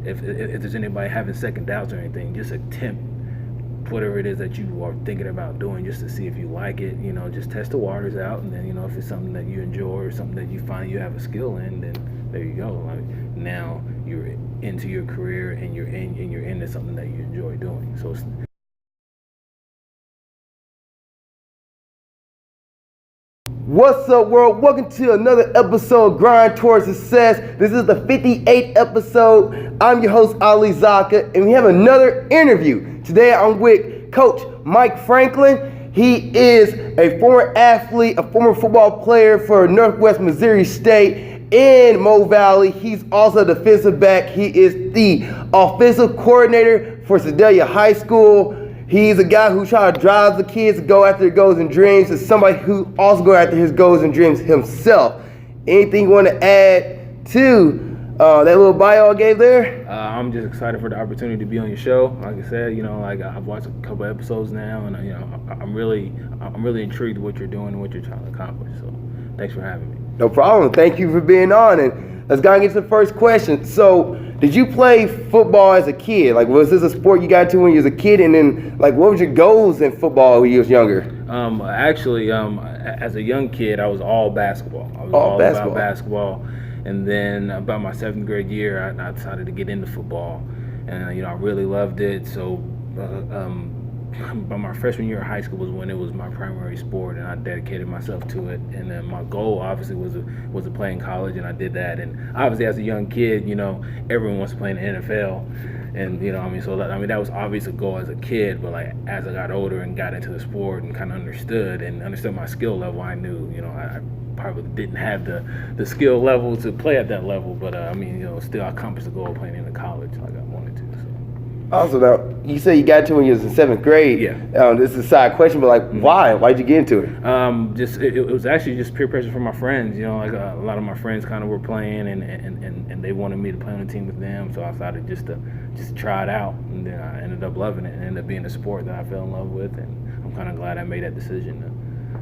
if there's anybody having second doubts or anything, just attempt whatever it is that you are thinking about doing, just to see if you like it. Just test the waters out, and then if it's something that you enjoy or something that you find you have a skill in, then there you go. Like, now you're into your career, and you're into something that you enjoy doing. So What's up, world? Welcome to another episode of Grind Towards Success. This is the 58th episode. I'm your host, Ali Zakka, and we have another interview. Today I'm with Coach Mike Franklin. He is a former athlete, a former football player for Northwest Missouri State in Mo Valley. He's also a defensive back. He is the offensive coordinator for Sedalia High School. He's a guy who tries to drive the kids to go after their goals and dreams. Is somebody who also goes after his goals and dreams himself. Anything you want to add to that little bio I gave there? I'm just excited for the opportunity to be on your show. Like I said, I've watched a couple of episodes now, and I'm really intrigued with what you're doing and what you're trying to accomplish. So, thanks for having me. No problem. Thank you for being on. And let's go and get to the first question. So, did you play football as a kid? Like, was this a sport you got into when you was a kid? And then, like, what was your goals in football when you was younger? Actually, as a young kid, I was all basketball. I was all about basketball. And then about my 7th grade year, I decided to get into football. And, I really loved it. So, by my freshman year of high school was when it was my primary sport, and I dedicated myself to it. And then my goal obviously was to play in college, and I did that. And obviously as a young kid, everyone wants to play in the NFL, and that was obviously a goal as a kid. But like as I got older and got into the sport and kind of understood my skill level, I knew I probably didn't have the skill level to play at that level, but still I accomplished the goal of playing in the college like I wanted to. So. Also, now, you say you got into it when you was in 7th grade. Yeah. This is a side question, but like, why? Why'd you get into it? It was actually just peer pressure from my friends. A lot of my friends kind of were playing, and they wanted me to play on the team with them. So I decided just to try it out, and then I ended up loving it, and ended up being a sport that I fell in love with, and I'm kind of glad I made that decision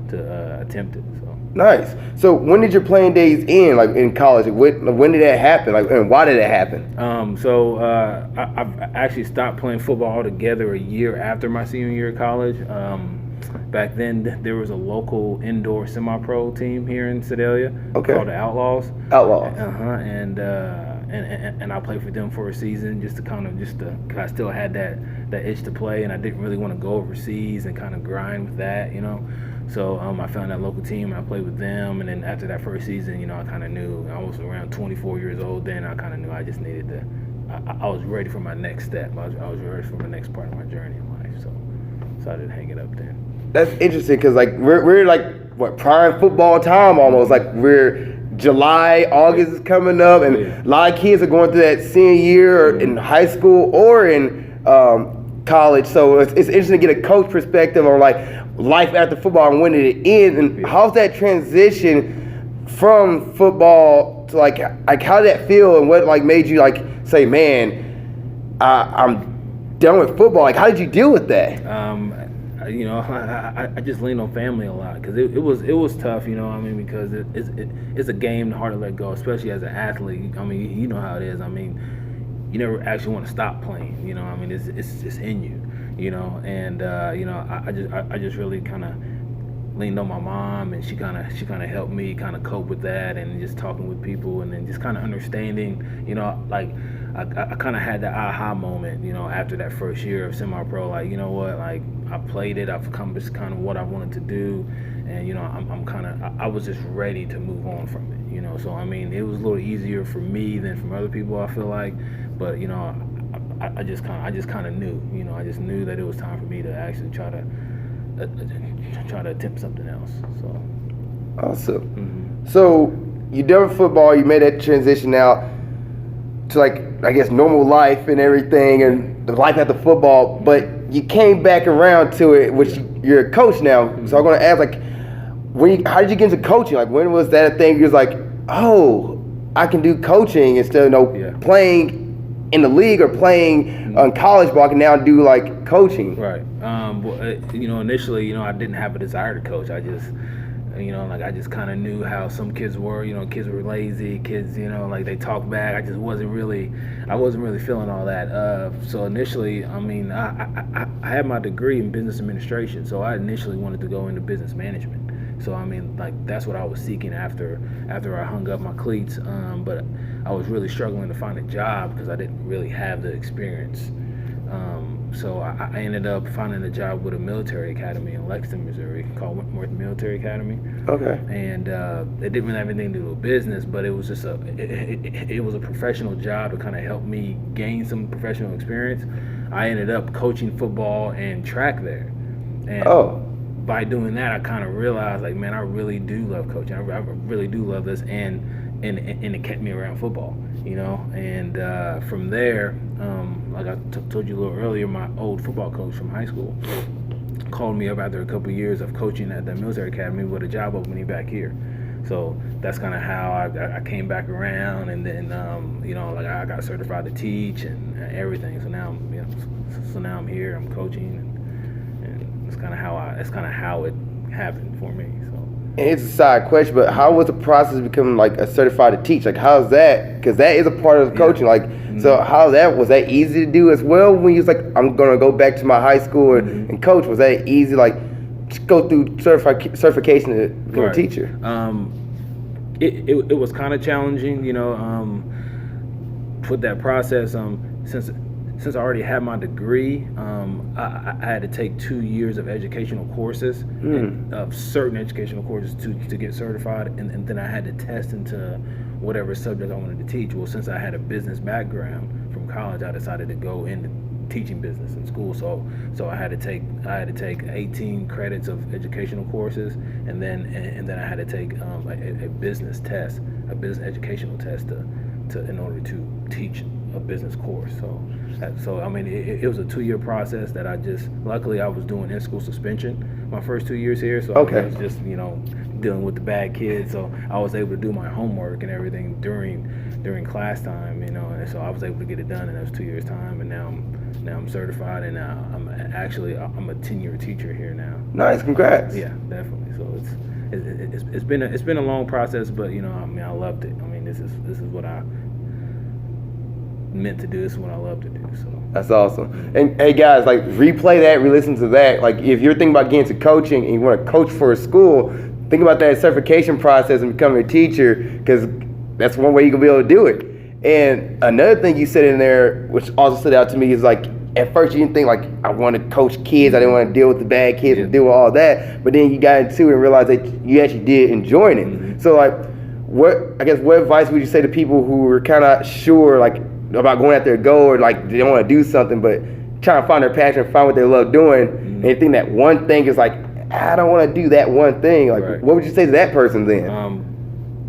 to attempt it. So. Nice. So when did your playing days end, like in college? When did that happen? Like, and why did it happen? I've actually stopped playing football altogether a year after my senior year of college. Back then, there was a local indoor semi-pro team here in Sedalia called the Outlaws. Outlaws. And I played for them for a season just to I still had that itch to play, and I didn't really want to go overseas and kind of grind with that, So I found that local team, and I played with them. And then after that first season, I kind of knew. I was around 24 years old then. I kind of knew I just needed to. I was ready for my next step. I was ready for the next part of my journey in life. So I decided to hang it up then. That's interesting because like we're like what prime football time almost. Like we're July, August is coming up, and a lot of kids are going through that senior year or in high school or in college. So it's interesting to get a coach perspective on like life after football and when did it end, and how's that transition from football to like how did that feel, and what like made you like say, man, I'm done with football? Like, how did you deal with that? I just leaned on family a lot because it was tough, because it's a game hard to let go, especially as an athlete. You know how it is. You never actually want to stop playing. It's just in you. And I just really kind of leaned on my mom, and she kind of helped me kind of cope with that, and just talking with people, and then just kind of understanding. Like I kind of had that aha moment, after that first year of semi-pro. Like, you know what, like I played it, I've accomplished kind of what I wanted to do, and I was just ready to move on from it. So it was a little easier for me than from other people, I feel like, but I just kind of knew, I just knew that it was time for me to actually try to attempt something else. So awesome. Mm-hmm. So you done football, you made that transition out to like I guess normal life and everything, and the life after football, but you came back around to it, which you're a coach now. Mm-hmm. So I'm going to ask, like, how did you get into coaching? Like, when was that a thing? You was like, oh, I can do coaching instead of playing in the league or playing on college ball. I can now do like coaching. Right. Initially, I didn't have a desire to coach. I just You know, like I just kind of knew how some kids were. You know, kids were lazy. Kids, you know, like they talk back. I wasn't really feeling all that. So initially, I mean, I had my degree in business administration. So I initially wanted to go into business management. So I mean, like that's what I was seeking after I hung up my cleats. But I was really struggling to find a job because I didn't really have the experience. So I ended up finding a job with a military academy in Lexington, Missouri, called Wentworth Military Academy. Okay. And it didn't really have anything to do with business, but it was just it was a professional job to kind of help me gain some professional experience. I ended up coaching football and track there. And by doing that, I kind of realized, like, man, I really do love coaching. I really do love this, and it kept me around football, you know. And from there, like I told you a little earlier, my old football coach from high school called me up after a couple of years of coaching at the military academy with a job opening back here. So that's kind of how I came back around, and then you know, like I got certified to teach and everything. So now, you know, so now I'm here, I'm coaching, and it's kind of how it happened for me. So. And it's a side question, but how was the process of becoming like a certified to teach? Like, how's that? Because that is a part of coaching. Like, so how was that easy to do as well? When you was like, I'm gonna go back to my high school and coach, was that easy? Like, just go through certification to become a teacher. It was kind of challenging, you know, with that process. Since I already had my degree, I had to take 2 years of educational courses, of certain educational courses to get certified, and then I had to test into whatever subject I wanted to teach. Well, since I had a business background from college, I decided to go into teaching business in school. So I had to take 18 credits of educational courses, and then I had to take a business test, a business educational test in order to teach a business course. So I mean, it was a 2-year process that luckily I was doing in-school suspension my first 2 years here. So I was just, you know, dealing with the bad kids. So I was able to do my homework and everything during class time, you know, and so I was able to get it done in those 2 years time. And now I'm certified, and now I'm a 10-year teacher here now. Nice, congrats. Yeah, definitely. So it's been a long process, but you know, I mean, I loved it. I mean, this is what I meant to do. This is what I love to do. So that's awesome. And hey guys, like, replay that, re-listen to that. Like, if you're thinking about getting into coaching and you want to coach for a school, think about that certification process and becoming a teacher, because that's one way you can be able to do it. And another thing you said in there, which also stood out to me, is like, at first you didn't think like, I want to coach kids, I didn't want to deal with the bad kids and deal with all that, but then you got into it and realized that you actually did enjoy it. So like, what advice would you say to people who were kind of sure like about going after a goal, or like they don't want to do something but trying to find their passion, find what they love doing, and they think that one thing is like, I don't want to do that one thing. Like, what would you say to that person then?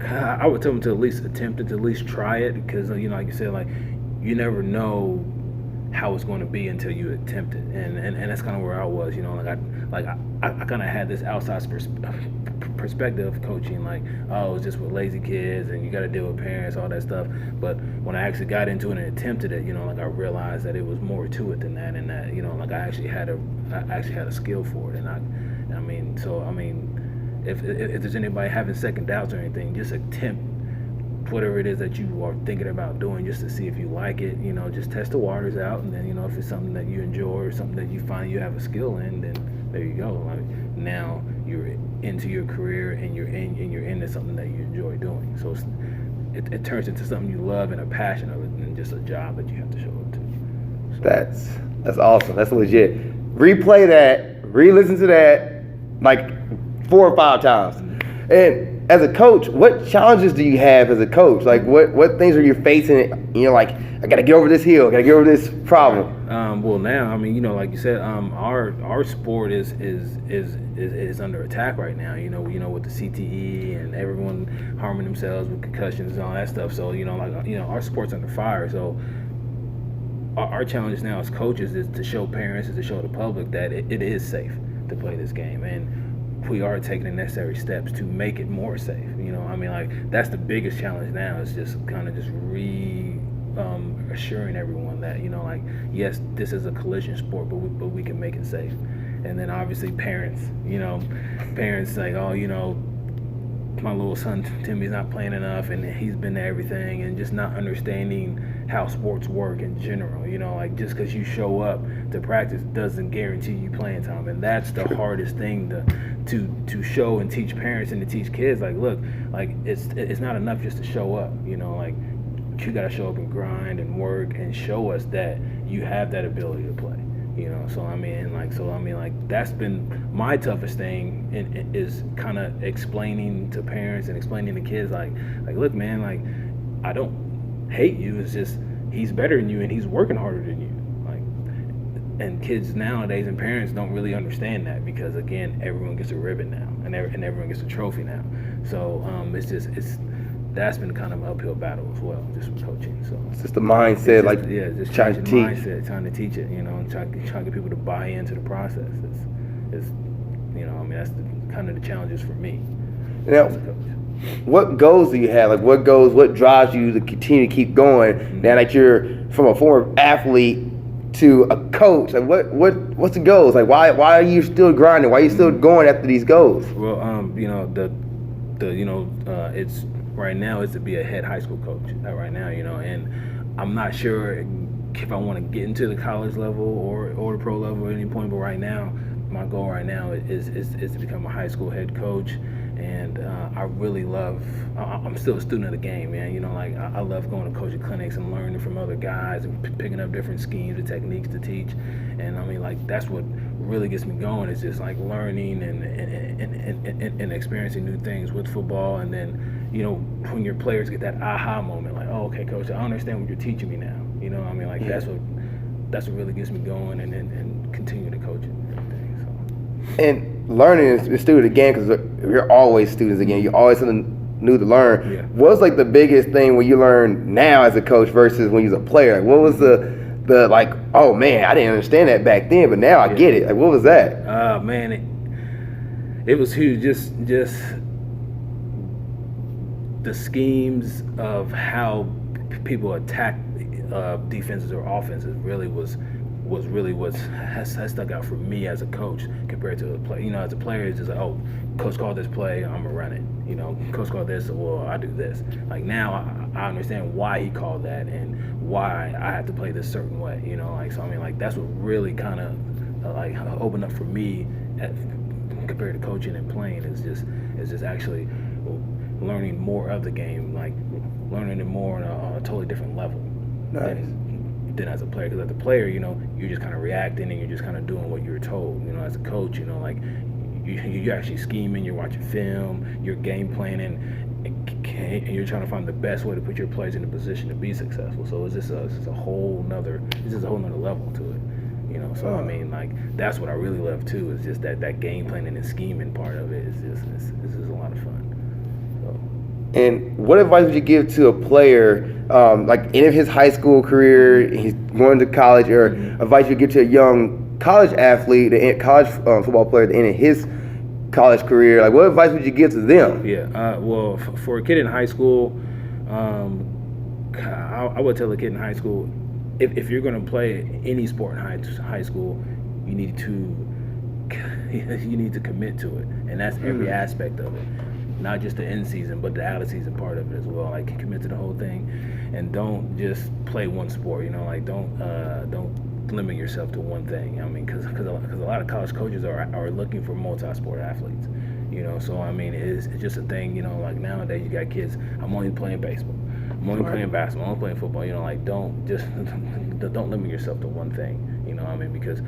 I would tell them to at least attempt it, to at least try it, because you know, like you said, like, you never know how it's going to be until you attempt it, and that's kind of where I was, you know, like I kind of had this outside perspective of coaching, like, oh, it's just with lazy kids and you got to deal with parents, all that stuff. But when I actually got into it and attempted it, you know, like I realized that it was more to it than that, and that, you know, like I actually had a skill for it, and I mean, if there's anybody having second doubts or anything, just attempt whatever it is that you are thinking about doing, just to see if you like it. You know, just test the waters out, and then, you know, if it's something that you enjoy or something that you find you have a skill in, then there you go. Like, now you're into your career, and you're into something that you enjoy doing. So it turns into something you love and a passion of it, than just a job that you have to show up to. So, that's awesome. That's legit. Replay that, re-listen to that like 4 or 5 times. And as a coach, what challenges do you have as a coach? Like, what things are you facing? You know, like, I got to get over this hill, got to get over this problem. Well, now, I mean, you know, like you said, our sport is under attack right now. You know, with the CTE and everyone harming themselves with concussions and all that stuff. So, you know, like, you know, our sport's under fire. So our challenge now as coaches is to show parents, is to show the public that it is safe to play this game, and we are taking the necessary steps to make it more safe. You know, I mean, like, that's the biggest challenge now, is just kind of just assuring everyone that, you know, like, yes, this is a collision sport, but we can make it safe. And then obviously parents like, oh, you know, my little son Timmy's not playing enough, and he's been to everything, and just not understanding how sports work in general. Like just because you show up to practice doesn't guarantee you playing time, and that's the hardest thing to show and teach parents and to teach kids. Like, look, like it's not enough just to show up. Like you got to show up and grind and work and show us that you have that ability to play. That's been my toughest thing, is kind of explaining to parents and explaining to kids, like look, man, like I don't hate you. It's just he's better than you and he's working harder than you. And kids nowadays and parents don't really understand that, because again, everyone gets a ribbon now and everyone gets a trophy now. So that's been kind of an uphill battle as well, just with coaching. So it's just the mindset, just trying to teach. Mindset, trying to teach it, and trying to get people to buy into the process. That's kind of the challenges for me now, as a coach. What goals do you have? Like, what drives you to continue to keep going now that you're from a former athlete to a coach? Like, what's the goals? Like, why are you still grinding? Why are you still going after these goals? Well, it's right now is to be a head high school coach right now, and I'm not sure if I want to get into the college level or the pro level at any point, but right now, my goal right now is to become a high school head coach. And I really love, I'm still a student of the game, man. I love going to coaching clinics and learning from other guys and picking up different schemes and techniques to teach. And that's what really gets me going, is just like learning and experiencing new things with football. And then, when your players get that aha moment, like, oh, okay, coach, I understand what you're teaching me now. That's what really gets me going and continue to coach it and everything. So. And learning is student again, because we're always students again. You're always something new to learn. Yeah. What's like the biggest thing when you learn now as a coach versus when you was a player? Like, what was the like, oh man, I didn't understand that back then, but now I get it. Like, what was that? Man, it was huge. Just the schemes of how people attack defenses or offenses really was really what has stuck out for me as a coach compared to a player. As a player, it's just like, oh, coach called this play, I'm gonna run it. Coach called this, well, I do this. Like, now I understand why he called that and why I have to play this certain way. That's what really kind of opened up for me compared to coaching and playing. Is just actually learning more of the game, like learning it more on a totally different level. Nice. Than as a player, because as a player, you're just kind of reacting and you're just kind of doing what you're told. As a coach, you're actually scheming, you're watching film, you're game planning, and you're trying to find the best way to put your players in a position to be successful. So it's just a whole nother level to it. That's what I really love too. Is just that game planning and scheming part of it. It's just a lot of fun. And what advice would you give to a player, like in his high school career, he's going to college, or advice you give to a young college athlete, college football player at the end of his college career? Like, what advice would you give to them? Yeah, well, for a kid in high school, I would tell a kid in high school, if you're going to play any sport in high school, you need to commit to it, and that's every aspect of it. Not just the in season, but the out of season part of it as well. Like, commit to the whole thing, and don't just play one sport. Don't limit yourself to one thing. Because a lot of college coaches are looking for multi-sport athletes. It's just a thing. Like nowadays, you got kids. I'm only playing baseball. I'm only playing basketball. I'm only playing football. Don't limit yourself to one thing. Because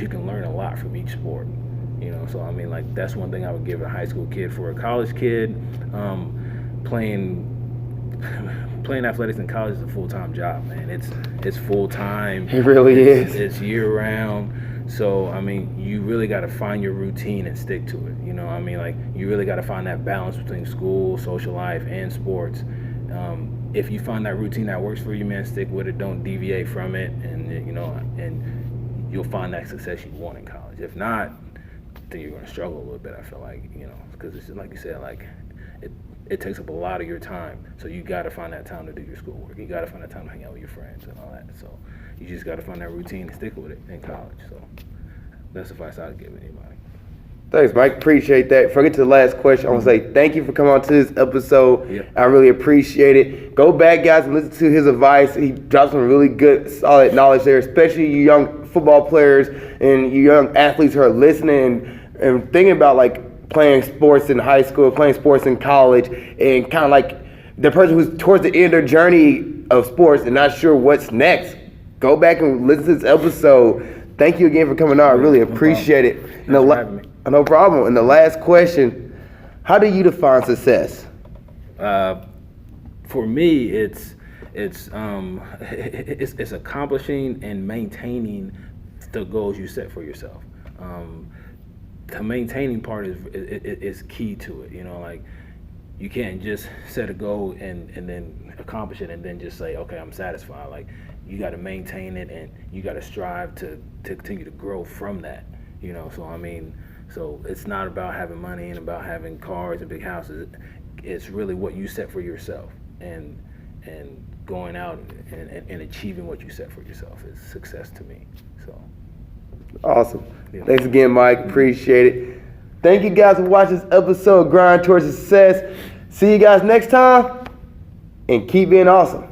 you can learn a lot from each sport. That's one thing I would give a high school kid. For a college kid, playing athletics in college is a full-time job, man. It's full-time. It really is. It's year-round. So, you really got to find your routine and stick to it. You really got to find that balance between school, social life, and sports. If you find that routine that works for you, man, stick with it. Don't deviate from it, and you'll find that success you want in college. If not, then you're going to struggle a little bit, I feel like, because it's like you said, like it takes up a lot of your time. So you got to find that time to do your schoolwork. You got to find that time to hang out with your friends and all that. So you just got to find that routine and stick with it in college. So that's the advice I'd give anybody. Thanks, Mike. Appreciate that. Before I get to the last question, I want to say thank you for coming on to this episode. Yep. I really appreciate it. Go back, guys, and listen to his advice. He dropped some really good, solid knowledge there, especially you young football players and you young athletes who are listening and thinking about like playing sports in high school, playing sports in college, and kind of like the person who's towards the end of their journey of sports and not sure what's next. Go back and listen to this episode. Thank you again for coming on. I really appreciate it. Thanks for having me. No problem. And the last question, how do you define success? For me, it's accomplishing and maintaining the goals you set for yourself. The maintaining part is key to it. You know, like you can't just set a goal and then accomplish it and then just say, okay, I'm satisfied. Like you got to maintain it and you got to strive to continue to grow from that. You know, so I mean. So it's not about having money and about having cars and big houses. It's really what you set for yourself, and going out and achieving what you set for yourself is success to me. So awesome. Yeah. Thanks again, Mike. Appreciate it. Thank you guys for watching this episode of Grind Towards Success. See you guys next time, and keep being awesome.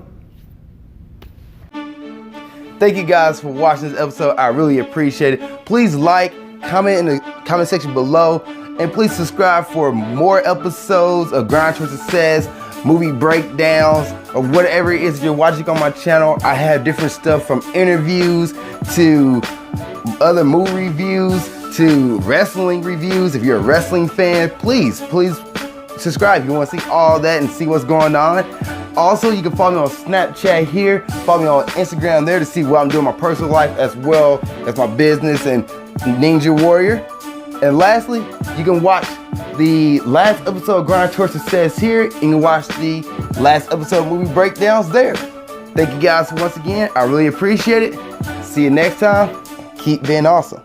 Thank you guys for watching this episode. I really appreciate it. Please like, comment in the comment section below, and please subscribe for more episodes of Grind Towards Success, movie breakdowns, or whatever it is you're watching on my channel. I have different stuff from interviews to other movie reviews to wrestling reviews. If you're a wrestling fan, please subscribe if you want to see all that and see what's going on. Also, you can follow me on Snapchat here, follow me on Instagram there to see what I'm doing in my personal life as well as my business and Ninja Warrior. And lastly, you can watch the last episode of Grind Towards Success here, and you can watch the last episode of movie breakdowns there. Thank you guys once again. I really appreciate it. See you next time. Keep being awesome.